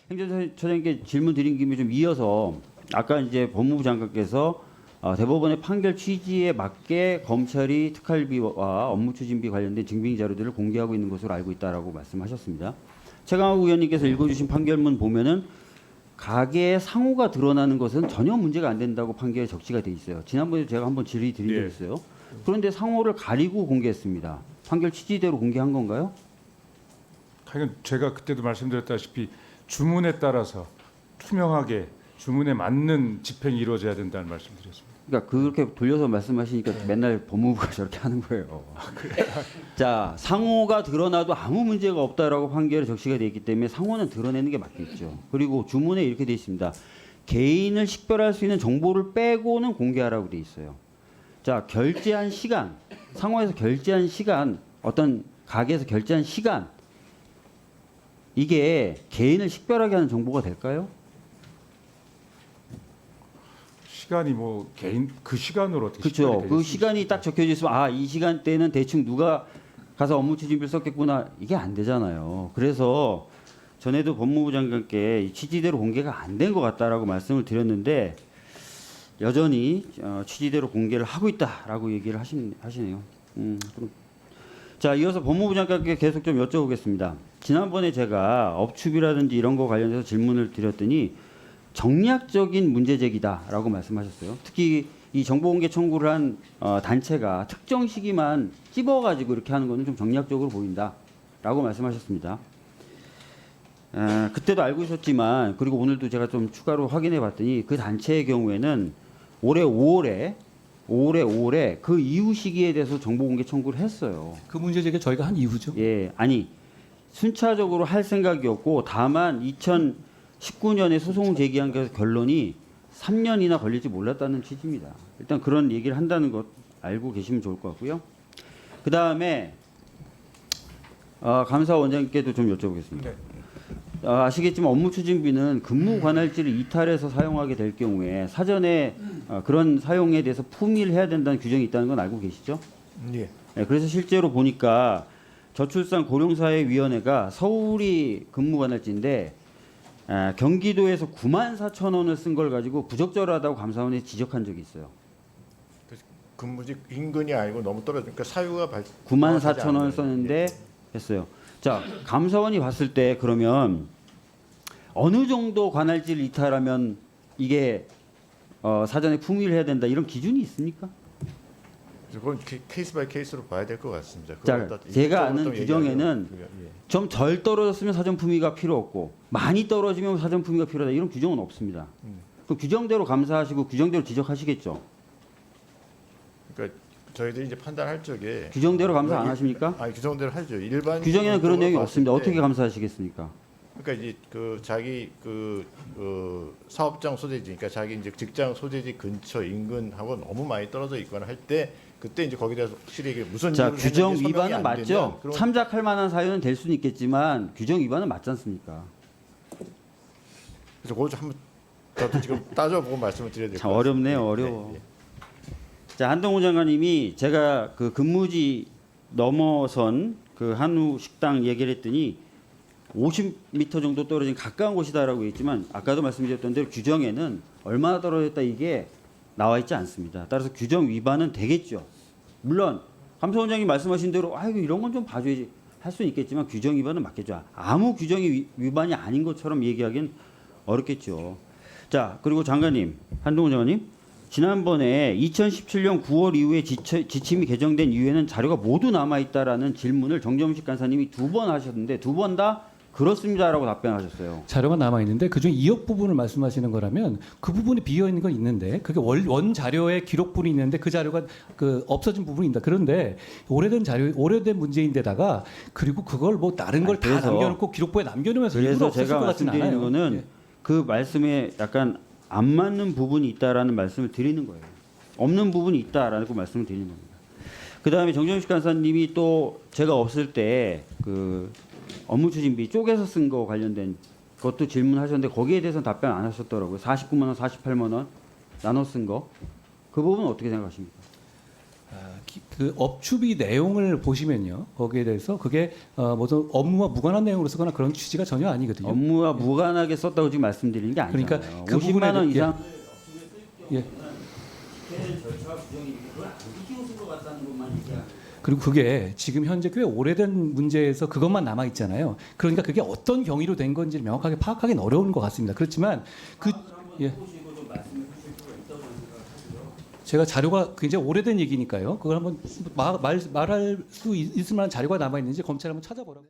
행정처장님께 질문 드린 김에 좀 이어서 아까 이제 법무부 장관께서 대법원의 판결 취지에 맞게 검찰이 특활비와 업무 추진비 관련된 증빙 자료들을 공개하고 있는 것으로 알고 있다라고 말씀하셨습니다. 최강욱 의원님께서 읽어주신 판결문 보면은 가계의 상호가 드러나는 것은 전혀 문제가 안 된다고 판결에 적시가 돼 있어요. 지난번에 제가 한번 질의 드린 적 있어요. 그런데 상호를 가리고 공개했습니다. 판결 취지대로 공개한 건가요? 하여간 제가 그때도 말씀드렸다시피 주문에 따라서 투명하게 주문에 맞는 집행이 이루어져야 된다는 말씀드렸습니다. 그러니까 그렇게 돌려서 말씀하시니까 맨날 법무부가 저렇게 하는 거예요. 자, 상호가 드러나도 아무 문제가 없다라고 판결에 적시가 되어 있기 때문에 상호는 드러내는 게 맞겠죠. 그리고 주문에 이렇게 되어 있습니다. 개인을 식별할 수 있는 정보를 빼고는 공개하라고 되어 있어요. 자, 결제한 시간, 상호에서 결제한 시간, 어떤 가게에서 결제한 시간, 이게 개인을 식별하게 하는 정보가 될까요? 시간이 뭐 개인 그 시간으로 어떻게 그렇죠. 식별이 그 되겠습니까? 시간이 딱 적혀져 있으면 이 시간대는 대충 누가 가서 업무 추진비를 썼겠구나. 이게 안 되잖아요. 그래서 전에도 법무부 장관께 이 취지대로 공개가 안 된 것 같다라고 말씀을 드렸는데 여전히 취지대로 공개를 하고 있다라고 얘기를 하시네요. 자, 이어서 법무부 장관께 계속 좀 여쭤보겠습니다. 지난번에 제가 업추비라든지 이런 거 관련해서 질문을 드렸더니 정략적인 문제 제기다라고 말씀하셨어요. 특히 이 정보공개 청구를 한 단체가 특정 시기만 찝어가지고 이렇게 하는 거는 좀 정략적으로 보인다라고 말씀하셨습니다. 그때도 알고 있었지만 그리고 오늘도 제가 좀 추가로 확인해 봤더니 그 단체의 경우에는 올해 5월에 그 이후 시기에 대해서 정보공개 청구를 했어요. 그 문제 제기 저희가 한 이후죠. 예, 아니 순차적으로 할 생각이었고 다만 2019년에 소송 제기한 그 결론이 3년이나 걸릴지 몰랐다는 취지입니다. 일단 그런 얘기를 한다는 것 알고 계시면 좋을 것 같고요. 그 다음에 감사원장님께도 좀 여쭤보겠습니다. 네. 아시겠지만 업무 추진비는 근무 관할지를 이탈해서 사용하게 될 경우에 사전에 그런 사용에 대해서 품위를 해야 된다는 규정이 있다는 건 알고 계시죠? 예. 네, 그래서 실제로 보니까 저출산 고령사회위원회가 서울이 근무 관할지인데 경기도에서 94,000원을 쓴 걸 가지고 부적절하다고 감사원에 지적한 적이 있어요. 근무직 인근이 아니고 너무 떨어지니까 사유가 94,000원 썼는데 했어요. 자, 감사원이 봤을 때 그러면 어느 정도 관할지를 이탈하면 이게 사전에 품위를 해야 된다 이런 기준이 있습니까? 그건 케이스 바이 케이스로 봐야 될 것 같습니다. 자, 그걸 갖다 제가 이쪽으로 아는 또 규정에는 예. 좀 덜 떨어졌으면 사전 품위가 필요 없고 많이 떨어지면 사전 품위가 필요하다 이런 규정은 없습니다. 그 규정대로 감사하시고 규정대로 지적하시겠죠. 그러니까 저희들이 이제 판단할 적에 규정대로 감사 안 하십니까? 아니 규정대로 하죠. 일반 규정에는 그런 내용이 없습니다. 때, 어떻게 감사하시겠습니까? 그러니까 이제 그 자기 사업장 소재지, 그러니까 자기 이제 직장 소재지 근처 인근하고 너무 많이 떨어져 있거나 할 때 그때 이제 거기에 대해서 확실히 이게 무슨 자, 이유로 규정 했는지 위반은 설명이 안 맞죠? 되면 그럼 참작할 만한 사유는 될 수는 있겠지만 규정 위반은 맞지 않습니까? 그래서 그거 좀 한번 저도 지금 따져보고 말씀을 드려야 될 것 참 같습니다. 어렵네요, 어려워. 자, 한동훈 장관님이 제가 그 근무지 넘어선 그 한우 식당 얘기를 했더니 50m 정도 떨어진 가까운 곳이다라고 했지만 아까도 말씀드렸던 대로 규정에는 얼마나 떨어졌다 이게 나와 있지 않습니다. 따라서 규정 위반은 되겠죠. 물론 감사원장이 말씀하신 대로 아이고 이런 건 좀 봐줘야지 할 수는 있겠지만 규정 위반은 맞겠죠. 아무 규정이 위반이 아닌 것처럼 얘기하기는 어렵겠죠. 자, 그리고 장관님, 한동훈 장관님, 지난번에 2017년 9월 이후에 지침이 개정된 이후에는 자료가 모두 남아있다라는 질문을 정점식 간사님이 2번 하셨는데 2번 다 그렇습니다라고 답변하셨어요. 자료가 남아 있는데 그중 2억 부분을 말씀하시는 거라면 그 부분이 비어 있는 건 있는데 그게 원 자료에 기록분이 있는데 그 자료가 그 없어진 부분이 있다. 그런데 오래된 자료, 오래된 문제인데다가 그리고 그걸 뭐 다른 걸 다 그래서- 남겨놓고 기록부에 남겨놓으면서 일부러 그래서 없었을 제가 것 같지는 말씀드리는 않아요. 거는 예. 그 말씀에 약간 안 맞는 부분이 있다라는 말씀을 드리는 거예요. 없는 부분이 있다라고 말씀을 드리는 겁니다. 그 다음에 정정식 간사님이 또 제가 없을 때 그 업무 추진비 쪼개서 쓴 거 관련된 것도 질문하셨는데 거기에 대해서는 답변 안 하셨더라고요. 49만 원, 48만 원 나눠 쓴 거. 그 부분은 어떻게 생각하십니까? 그 업추비 내용을 보시면요. 거기에 대해서 그게 무슨 업무와 무관한 내용으로 쓰거나 그런 취지가 전혀 아니거든요. 업무와 무관하게 썼다고 지금 말씀드리는 게 아니잖아요. 그러니까 그 50만 부분에 원 이상 예. 그리고 그게 지금 현재 꽤 오래된 문제에서 그것만 남아 있잖아요. 그러니까 그게 어떤 경위로 된 건지 명확하게 파악하기는 어려운 것 같습니다. 그렇지만 예. 제가 자료가 굉장히 오래된 얘기니까요. 그걸 한번 말할 수 있을 만한 자료가 남아 있는지 검찰 한번 찾아보라고.